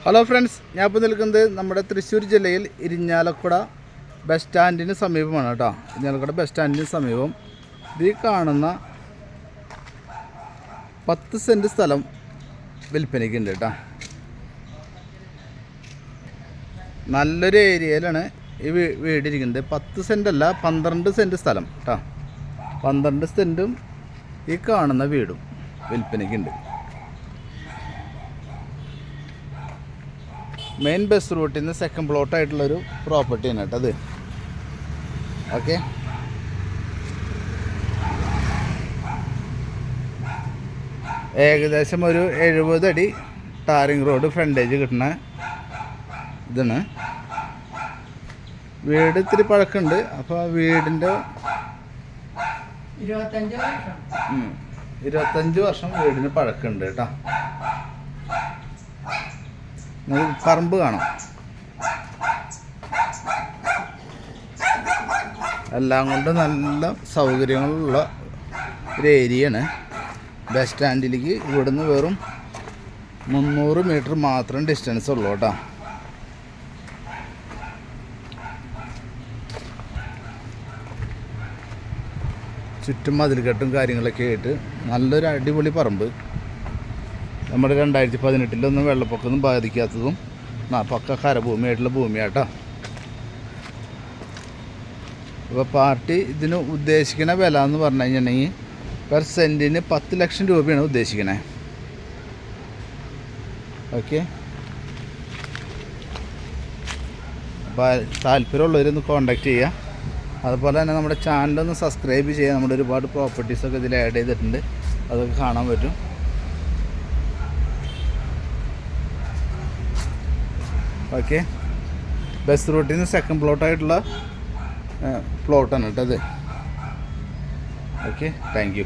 Hello friends, ഞാൻ ഇപ്പോൾ നിൽക്കുന്നത് നമ്മുടെ തൃശ്ശൂർ ജില്ലയിൽ ഇരിഞ്ഞാലക്കുട ബസ് സ്റ്റാൻഡിന് സമീപമാണ് കേട്ടോ. ഇരിഞ്ഞാലക്കുട ബസ് സ്റ്റാൻഡിന് സമീപം ഈ കാണുന്ന 10 സെൻറ്റ് സ്ഥലം വിൽപ്പനയ്ക്കുണ്ട് കേട്ടോ. നല്ലൊരു ഏരിയയിലാണ് ഈ വീടിരിക്കുന്നത്. 10 സെൻറ്റ് അല്ല, 12 സെൻറ്റ് സ്ഥലം കേട്ടോ. 12 സെൻറ്റും ഈ കാണുന്ന വീടും വിൽപ്പനയ്ക്കുണ്ട്. മെയിൻ ബസ് റൂട്ടിൽ നിന്ന് സെക്കൻഡ് പ്ലോട്ടായിട്ടുള്ളൊരു പ്രോപ്പർട്ടിയാണ് കേട്ടോ അത്. ഓക്കെ, ഏകദേശം ഒരു 70 അടി ടാറിങ് റോഡ് ഫ്രണ്ടേജ് കിട്ടുന്ന ഇതാണ്. വീട് ഇത്തിരി പഴക്കമുണ്ട്. അപ്പോൾ വീടിൻ്റെ 25 വർഷം വീടിന് പഴക്കമുണ്ട് കേട്ടോ. പറമ്പ് കാണാം, എല്ലാം കൊണ്ട് നല്ല സൗകര്യങ്ങളുള്ള ഒരു ഏരിയയാണ്. ബസ് സ്റ്റാൻഡിലേക്ക് ഇവിടുന്ന് വെറും 300 മീറ്റർ മാത്രം ഡിസ്റ്റൻസ് ഉള്ളൂ കേട്ടോ. ചുറ്റും മതിൽക്കെട്ടും കാര്യങ്ങളൊക്കെ ആയിട്ട് നല്ലൊരു അടിപൊളി പറമ്പ്. നമ്മുടെ 2018 വെള്ളപ്പൊക്കമൊന്നും ബാധിക്കാത്തതും പക്ക കരഭൂമിയായിട്ടുള്ള ഭൂമിയാട്ടോ. അപ്പോൾ പാർട്ടി ഇതിന് ഉദ്ദേശിക്കുന്ന വില എന്ന് പറഞ്ഞു കഴിഞ്ഞിട്ടുണ്ടെങ്കിൽ പെർ സെൻറ്റിന് 10 ലക്ഷം രൂപയാണ് ഉദ്ദേശിക്കുന്നത്. ഓക്കെ, അപ്പോൾ താല്പര്യമുള്ളവരൊന്ന് കോൺടാക്റ്റ് ചെയ്യുക. അതുപോലെ തന്നെ നമ്മുടെ ചാനലൊന്ന് സബ്സ്ക്രൈബ് ചെയ്യുക. നമ്മുടെ ഒരുപാട് പ്രോപ്പർട്ടീസൊക്കെ ഇതിൽ ആഡ് ചെയ്തിട്ടുണ്ട്, അതൊക്കെ കാണാൻ പറ്റും. ഓക്കെ, ബസ് റൂട്ടിൽ നിന്ന് സെക്കൻഡ് പ്ലോട്ടായിട്ടുള്ള പ്ലോട്ടാണ് കേട്ടോ അത്. Okay, thank you.